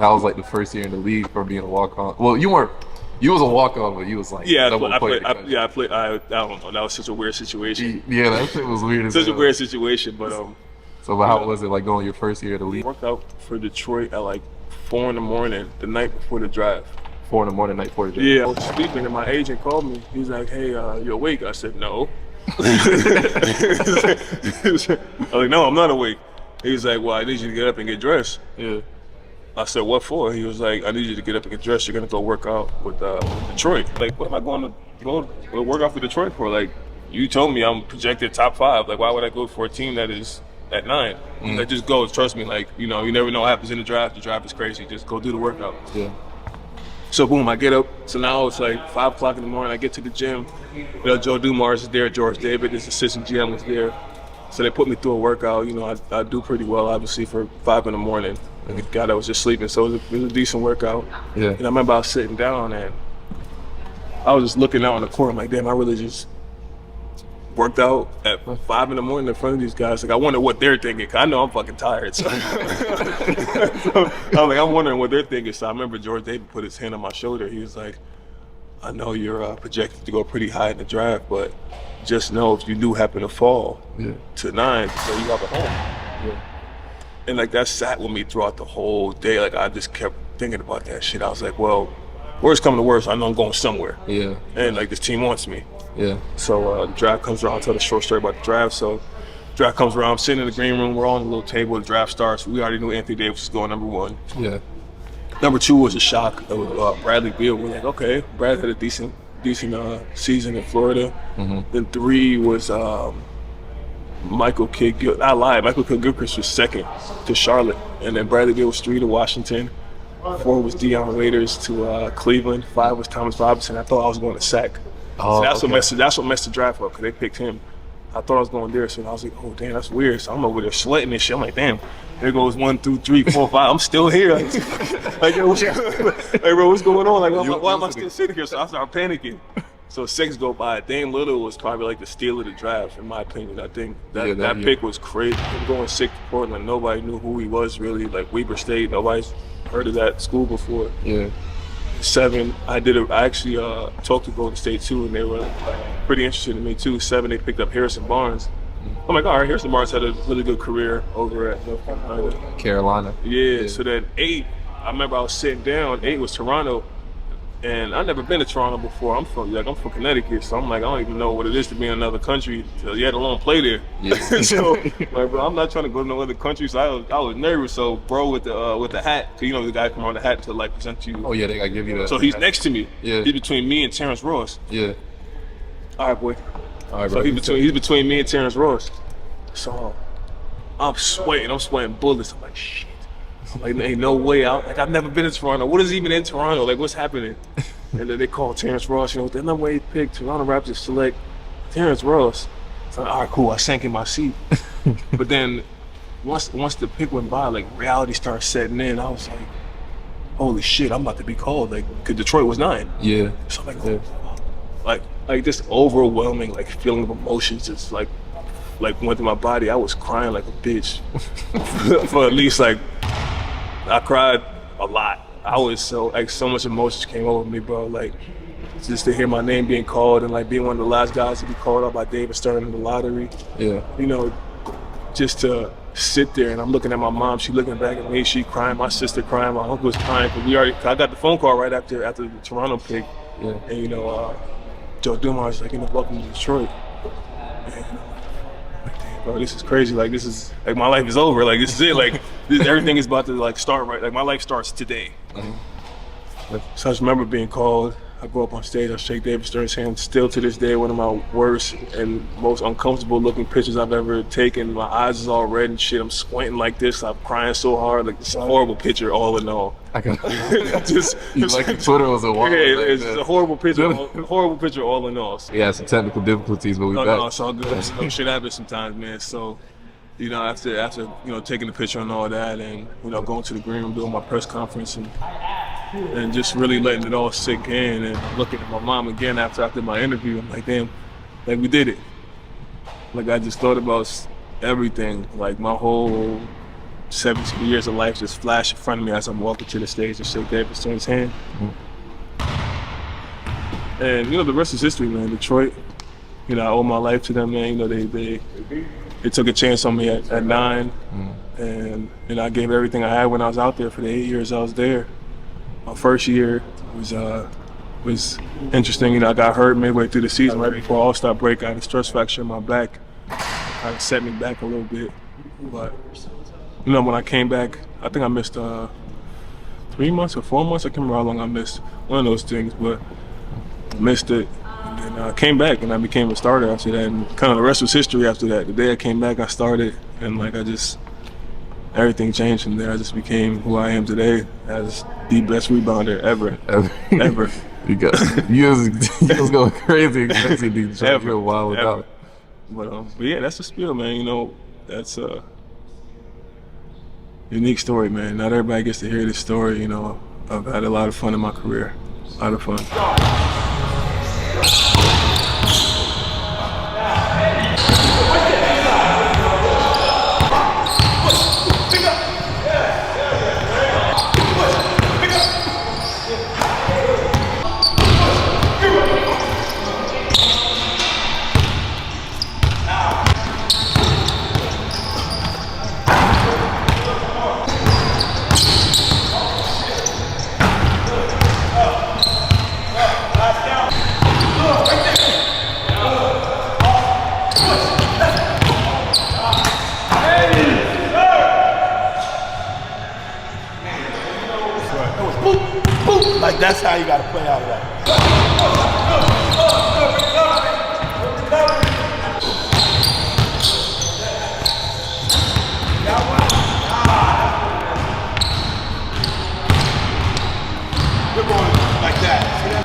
That was like the first year in the league for being a walk-on. Well, you weren't. You was a walk-on, but you was like Yeah, double I played. played. Yeah, I played. I don't know. That was such a weird situation. Yeah, that shit was weird as Such a hell. weird situation, but So, but how was it like going your first year of the league? worked out for Detroit at like 4 in the morning, the night before the drive. 4 in the morning, night before the draft. Yeah, I was sleeping and my agent called me. He's like, "Hey, you awake?" I said, "No." I was like, "No, I'm not awake." He's like, "Well, I need you to get up and get dressed." Yeah. I said, "What for?" He was like, "I need you to get up and get dressed. You're gonna go work out with Detroit." Like, what am I going to work out for Detroit for? Like, you told me I'm projected top 5. Like, why would I go for a team that is at 9? Like, just go. Trust me. Like, you never know what happens in the draft. The draft is crazy. Just go do the workout. Yeah. So boom, I get up. So now it's like 5 o'clock in the morning. I get to the gym. Joe Dumars is there. George David, his assistant GM, was there. So they put me through a workout. I do pretty well, obviously, for 5 in the morning. Like a guy that was just sleeping. So it was a decent workout. Yeah. And I remember I was sitting down and I was just looking out on the court. I'm like, damn, I really just worked out at 5 in the morning in front of these guys. Like, I wonder what they're thinking. 'Cause I know I'm fucking tired. So I'm wondering what they're thinking. So I remember George David put his hand on my shoulder. He was like, "I know you're projected to go pretty high in the draft, but just know if you do happen to fall to 9, so you have a home." Yeah. And like that sat with me throughout the whole day. Like I just kept thinking about that shit. I was like, well, worst come to worst, I know I'm going somewhere. Yeah. And like this team wants me. Yeah. So the draft comes around. I'll tell the short story about the draft. So draft comes around. I'm sitting in the green room. We're all on a little table. The draft starts. We already knew Anthony Davis was going number 1. Yeah. Number 2 was a shock. It was Bradley Beal. We're like, okay, Brad had a decent season in Florida. Then 3 was Michael Kidd. I lied. Michael Kidd-Gilchrist was 2nd to Charlotte, and then Bradley Beal was 3 to Washington. 4 was Deion Waiters to Cleveland. 5 was Thomas Robinson. I thought I was going to Sac. So that's what messed the draft up, because they picked him. I thought I was going there, so I was like, oh damn, that's weird. So I'm over there sweating and shit. I'm like, damn, there goes 1, 2, 3, 4, 5. I'm still here. Like, yo, bro, what's going on? Like, why am I still sitting here? So I started panicking. So 6 go by. Dame Lillard was probably like the steal of the draft, in my opinion. I think that pick was crazy. Him going 6 to Portland, nobody knew who he was really. Like Weber State, nobody's heard of that school before. Yeah. 7, I actually talked to Golden State too, and they were pretty interested in me too. 7, they picked up Harrison Barnes. I'm like, all right, Harrison Barnes had a really good career over at North Carolina. Yeah. So then 8, I remember I was sitting down. 8 was Toronto, and I've never been to Toronto before. I'm from Connecticut, so I'm like, I don't even know what it is to be in another country, yet alone play there. Yeah. So, like, bro, I'm not trying to go to no other country, so I was nervous. So, bro, with the hat, so the guy come on the hat to like present you. Oh yeah, they gotta give you that. So he's next to me. Yeah. He's between me and Terrence Ross. Yeah. All right, boy. All right, So bro. he's between me and Terrence Ross. So I'm sweating bullets. I'm like, shit. I'm like, ain't no way out. Like, I've never been to Toronto. What is even in Toronto? Like, what's happening? And then they call Terrence Ross. The number 8 pick, Toronto Raptors select Terrence Ross. So, all right, cool. I sank in my seat. But then once the pick went by, like, reality started setting in. I was like, holy shit, I'm about to be called. Like, because Detroit was 9. Yeah. So I'm like, like this overwhelming like feeling of emotions just like went through my body. I was crying like a bitch for at least like, I cried a lot. I was so much emotions came over me, bro. Like, just to hear my name being called and like being one of the last guys to be called up by David Stern in the lottery. Yeah. Just to sit there, and I'm looking at my mom. She looking back at me. She crying. My sister crying. My uncle was crying. Cause I got the phone call right after the Toronto pick. Yeah. And Joe Dumars was like, welcome to Detroit. And I'm like, damn, bro, this is crazy. Like, this is like my life is over. Like, this is it. Like, everything is about to like start right. Like, my life starts today. So I just remember being called. I go up on stage, I shake David Stern's hand. Still to this day, one of my worst and most uncomfortable looking pictures I've ever taken. My eyes is all red and shit. I'm squinting like this. I'm crying so hard. Like, it's a horrible picture, all in all. I can. Just like Twitter was a wild. Yeah, it's a horrible picture. A horrible picture, all in all. So, yeah, some technical difficulties, but we back. No, it's all good. Shit happens sometimes, man. So, after taking the picture and all that, and going to the green room, doing my press conference, and just really letting it all sink in, and looking at my mom again after my interview, I'm like, damn, like, we did it. Like, I just thought about everything, like my whole 17 years of life just flash in front of me as I'm walking to the stage and shake David Stern's hand. And the rest is history, man. Detroit, I owe my life to them, man. They took a chance on me at 9, and I gave everything I had when I was out there for the 8 years I was there. My first year was interesting. I got hurt midway through the season, right before All-Star break. I had a stress fracture in my back. Kind of set me back a little bit, but when I came back, I think I missed 3 months or 4 months. I can't remember how long I missed. One of those things, but I missed it. And then I came back and I became a starter after that. And kind of the rest was history after that. The day I came back, I started, and everything changed from there. I just became who I am today as the best rebounder ever. Ever. You was going crazy. Ever. Wild out. But yeah, that's the spiel, man. That's a unique story, man. Not everybody gets to hear this story. I've had a lot of fun in my career. A lot of fun. Like, that's how you got to play out of that. Good one, like that.